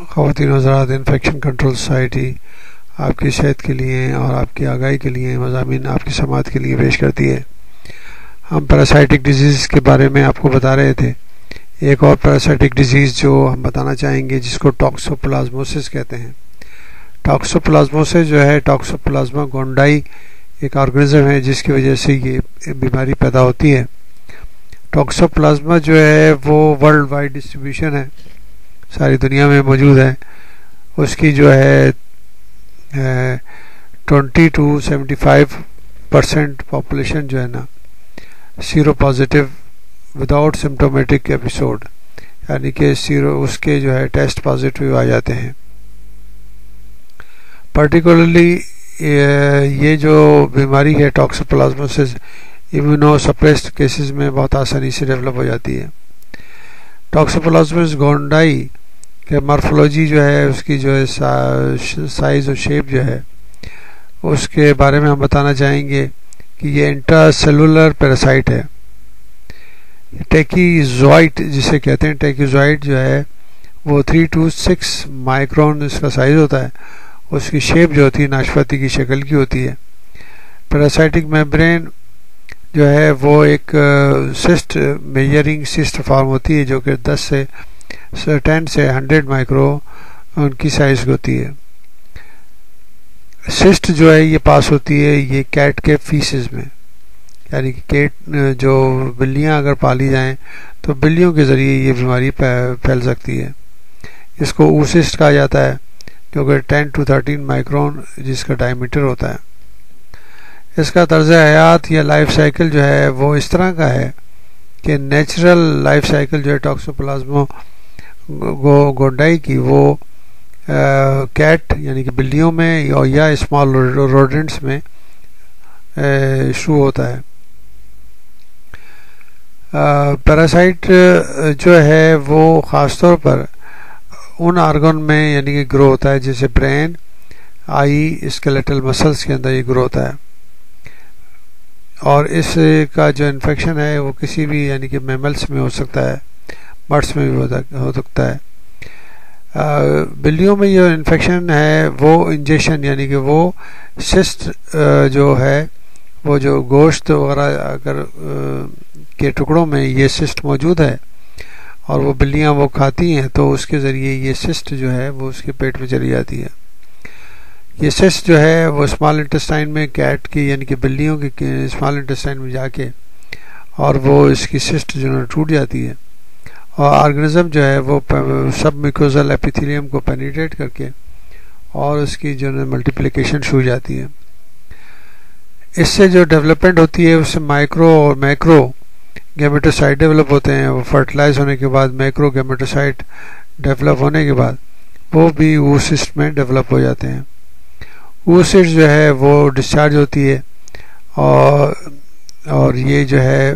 خواتین و حضرات، انفیکشن کنٹرول سوسائٹی آپ کی صحت کے لیے اور آپ کی آگاہی کے لیے مضامین آپ کی سماعت کے لیے پیش کرتی ہے۔ ہم پیراسائٹک ڈیزیز کے بارے میں آپ کو بتا رہے تھے۔ ایک اور پیراسائٹک ڈیزیز جو ہم بتانا چاہیں گے جس کو ٹاکسوپلازموسس کہتے ہیں۔ ٹاکسوپلازموسس جو ہے ٹاکسوپلازما گونڈائی ایک آرگنزم ہے جس کی وجہ سے یہ بیماری پیدا ہوتی ہے۔ ٹاکسوپلازما جو ہے وہ ورلڈ وائڈ ڈسٹریبیوشن ہے، ساری دنیا میں موجود ہے۔ اس کی جو ہے 20 to 75% پاپولیشن جو ہے نا سیرو پازیٹیو وداؤٹ سمٹومیٹک ایپیسوڈ، یعنی کہ اس کے جو ہے ٹیسٹ پازیٹیو آ جاتے ہیں۔ پرٹیکولرلی یہ جو بیماری ہے ٹاکسوپلازموسس امیونو سپریسڈ کیسز میں بہت آسانی سے ڈیولپ ہو جاتی ہے۔ ٹاکسوپلازموسس گونڈائی کہ مارفولوجی جو ہے اس کی جو ہے سائز اور شیپ جو ہے اس کے بارے میں ہم بتانا چاہیں گے کہ یہ انٹرا سیلولر پیراسائٹ ہے۔ ٹیکیزوائٹ جسے کہتے ہیں، ٹیکیزوائٹ جو ہے وہ 3 to 6 مائکرون اس کا سائز ہوتا ہے۔ اس کی شیپ جو ہوتی ہے ناشپاتی کی شکل کی ہوتی ہے۔ پیراسائٹک میمبرین جو ہے وہ ایک سسٹ میجرنگ سسٹ فارم ہوتی ہے جو کہ 10 سے 100 مائکرو ان کی سائز ہوتی ہے۔ سسٹ جو ہے یہ پاس ہوتی ہے یہ کیٹ کے فیسز میں، یعنی کہ کیٹ جو بلیاں اگر پالی جائیں تو بلیوں کے ذریعے یہ بیماری پھیل سکتی ہے۔ اس کو اوسسٹ کہا جاتا ہے جو کہ 10 to 13 مائکرون جس کا ڈائی میٹر ہوتا ہے۔ اس کا طرز حیات یا لائف سائیکل جو ہے وہ اس طرح کا ہے کہ نیچرل لائف سائیکل جو ہے ٹاکسوپلازما گونڈائی کی وہ کیٹ یعنی کہ بلیوں میں یا اسمال روڈنٹس میں شروع ہوتا ہے۔ پیراسائٹ جو ہے وہ خاص طور پر ان آرگن میں یعنی کہ گرو ہوتا ہے جیسے برین، آئی، اسکیلیٹل مسلس کے اندر یہ گرو ہوتا ہے، اور اس کا جو انفیکشن ہے وہ کسی بھی یعنی کہ میملس میں ہو سکتا ہے، برڈس میں بھی ہو سکتا ہے۔ بلیوں میں جو انفیکشن ہے وہ انجیکشن یعنی کہ وہ سسٹ جو ہے وہ جو گوشت وغیرہ اگر کے ٹکڑوں میں یہ سسٹ موجود ہے اور وہ بلیاں وہ کھاتی ہیں تو اس کے ذریعے یہ سسٹ جو ہے وہ اس کے پیٹ میں چلی جاتی ہے۔ یہ سسٹ جو ہے وہ اسمال انٹسٹائن میں کیٹ کی یعنی کہ بلیوں کی اسمال انٹسٹائن میں جا کے اور وہ اس کی سسٹ جو ہے ٹوٹ جاتی ہے اور آرگنزم جو ہے وہ سب میکوزل ایپیتھیلیم کو پینیٹریٹ کر کے اور اس کی جو ہے ملٹیپلیکیشن شروع ہو جاتی ہے۔ اس سے جو ڈیولپمنٹ ہوتی ہے اس سے مائکرو اور میکرو گیمیٹوسائٹ ڈیولپ ہوتے ہیں۔ وہ فرٹیلائز ہونے کے بعد میکرو گیمیٹوسائٹ ڈیولپ ہونے کے بعد وہ بھی اوسسٹ میں ڈیولپ ہو جاتے ہیں۔ اوسسٹ جو ہے وہ ڈسچارج ہوتی ہے اور یہ جو ہے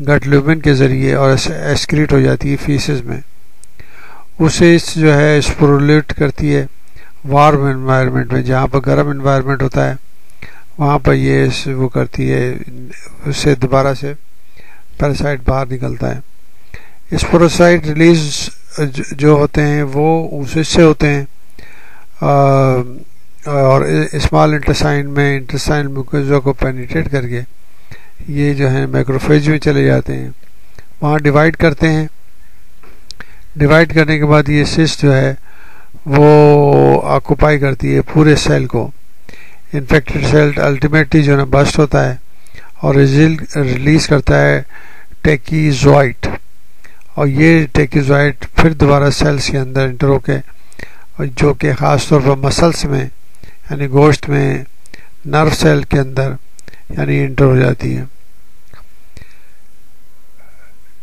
گٹ لیومن کے ذریعے اور ایسکریٹ ہو جاتی ہے فیسز میں۔ اوسسٹ جو ہے اسپورولیٹ کرتی ہے وارم انوائرمنٹ میں، جہاں پر گرم انوائرمنٹ ہوتا ہے وہاں پر یہ وہ کرتی ہے، اس سے دوبارہ سے پیراسائٹ باہر نکلتا ہے۔ اسپوروسائٹ ریلیز جو ہوتے ہیں وہ اوسسٹ سے ہوتے ہیں اور اسمال انٹسٹائن میں انٹسٹائنل میوکوزا کو پینیٹریٹ کر کے یہ جو ہے میکروفیج میں چلے جاتے ہیں، وہاں ڈیوائڈ کرتے ہیں۔ ڈیوائڈ کرنے کے بعد یہ سسٹ جو ہے وہ آکوپائی کرتی ہے پورے سیل کو۔ انفیکٹڈ سیل الٹیمیٹلی جو ہے بسٹ ہوتا ہے اور ریلیز کرتا ہے ٹیکیزوائٹ، اور یہ ٹیکیزوائٹ پھر دوبارہ سیلز کے اندر انٹر ہو کے جو کہ خاص طور پر مسلس میں یعنی گوشت میں نرو سیل کے اندر یعنی انٹر ہو جاتی ہے۔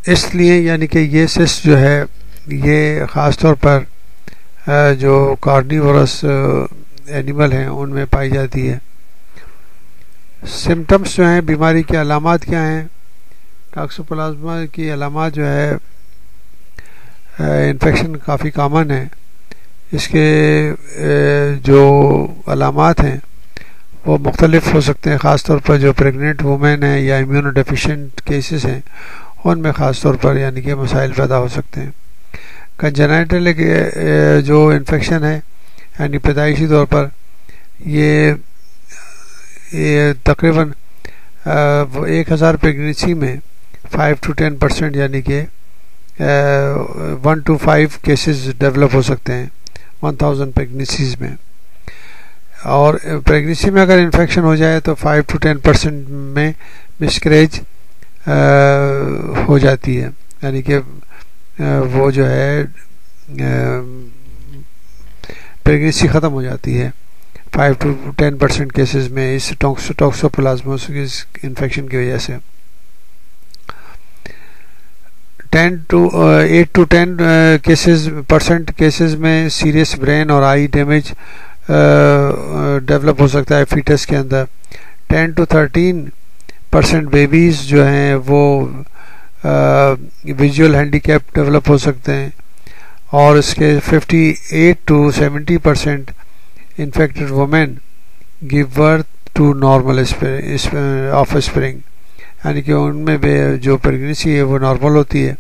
اس لیے یعنی کہ یہ سسٹ جو ہے یہ خاص طور پر جو کارنیورس اینیمل ہیں ان میں پائی جاتی ہے۔ سمٹمز جو ہیں بیماری کے علامات کیا ہیں؟ ٹاکسوپلازما کی علامات جو ہے انفیکشن کافی کامن ہے۔ اس کے جو علامات ہیں وہ مختلف ہو سکتے ہیں، خاص طور پر جو پریگننٹ وومن ہیں یا امیونو ڈیفیشینٹ کیسز ہیں ان میں خاص طور پر یعنی کہ مسائل پیدا ہو سکتے ہیں۔ کنجنائٹل جو انفیکشن ہے یعنی پیدائشی طور پر یہ تقریباً 1000 پریگنینسی میں 5 to 10% یعنی کہ 1 to 5 کیسز ڈیولپ ہو سکتے ہیں 1000 پریگنینسیز میں. اور پریگنینسی میں اگر انفیکشن ہو جائے تو 5 to 10% میں مسکریج ہو جاتی ہے, یعنی کہ وہ جو ہے پریگنینسی ختم ہو جاتی ہے 5 to 10% کیسز میں اس ٹوکسوپلازموسس انفیکشن کی وجہ سے. 8 to 10% کیسز میں سیریس برین اور آئی ڈیمیج ڈیولپ ہو سکتا ہے فیٹس کے اندر. 10 to 13% بیبیز جو ہیں وہ ویژول ہینڈی کیپ ڈیولپ ہو سکتے ہیں, اور اس کے 58 to 70% infected women give birth to normal offspring, یعنی کہ ان میں جو پریگنینسی ہے وہ نارمل ہوتی ہے.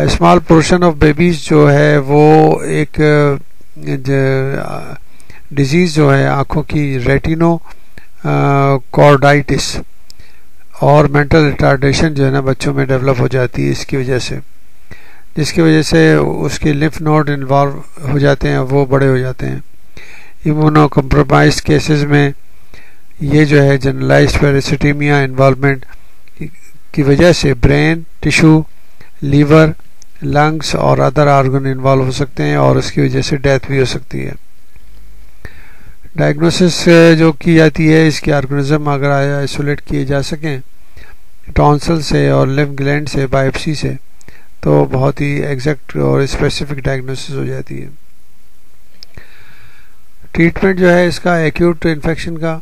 اسمال پورشن آف بیبیز جو ہے وہ ایک ڈیزیز جو ہے آنکھوں کی ریٹینو کارڈائٹس اور مینٹل ریٹارڈیشن جو ہے نا بچوں میں ڈیولپ ہو جاتی ہے اس کی وجہ سے, جس کی وجہ سے اس کے لمف نوڈ انوالو ہو جاتے ہیں, وہ بڑے ہو جاتے ہیں. ایمونو کمپرومائز کیسز میں یہ جو ہے جنرلائزڈ پیراسیٹیمیا انوالومنٹ کی وجہ سے برین ٹیشو, لیور, لنگس اور ادر آرگن انوالو ہو سکتے ہیں, اور اس کی وجہ سے ڈیتھ بھی ہو سکتی ہے. ڈائگنوسس جو کی جاتی ہے اس کے آرگنزم اگر آئسولیٹ کیے جا سکیں ٹونسل سے اور لمف گلینڈ سے بائپسی سے تو بہت ہی ایگزیکٹ اور اسپیسیفک ڈائگنوسس ہو جاتی ہے. ٹریٹمنٹ جو ہے اس کا ایکیوٹ انفیکشن کا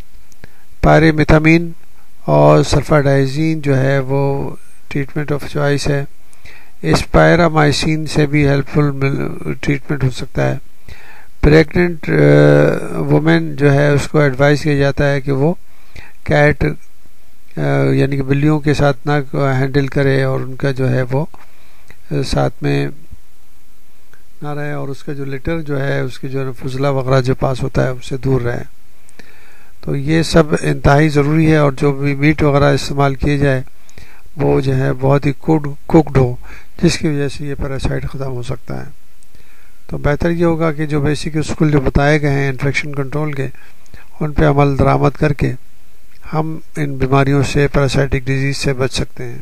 پائریمیتھامین اور سلفاڈائزین جو ہے وہ ٹریٹمنٹ آف چوائس ہے. اسپائرامائسین سے بھی ہیلپ فل ٹریٹمنٹ ہو سکتا ہے. پریگننٹ وومن جو ہے اس کو ایڈوائز کیا جاتا ہے کہ وہ کیٹ یعنی کہ بلیوں کے ساتھ نہ ہینڈل کرے اور ان کا جو ہے وہ ساتھ میں نہ رہے, اور اس کا جو لیٹر جو ہے اس کے جو فضلہ وغیرہ جو پاس ہوتا ہے اس سے دور رہے. تو یہ سب انتہائی ضروری ہے, اور جو بھی میٹ وغیرہ استعمال کیے جائے وہ جو ہے بہت ہی کوکڈ ہو, جس کی وجہ سے یہ پیراسائٹ ختم ہو سکتا ہے. تو بہتر یہ ہوگا کہ جو بیسک اسکول جو بتائے گئے ہیں انفیکشن کنٹرول کے, ان پہ عمل درآمد کر کے ہم ان بیماریوں سے پیراسائٹک ڈیزیز سے بچ سکتے ہیں.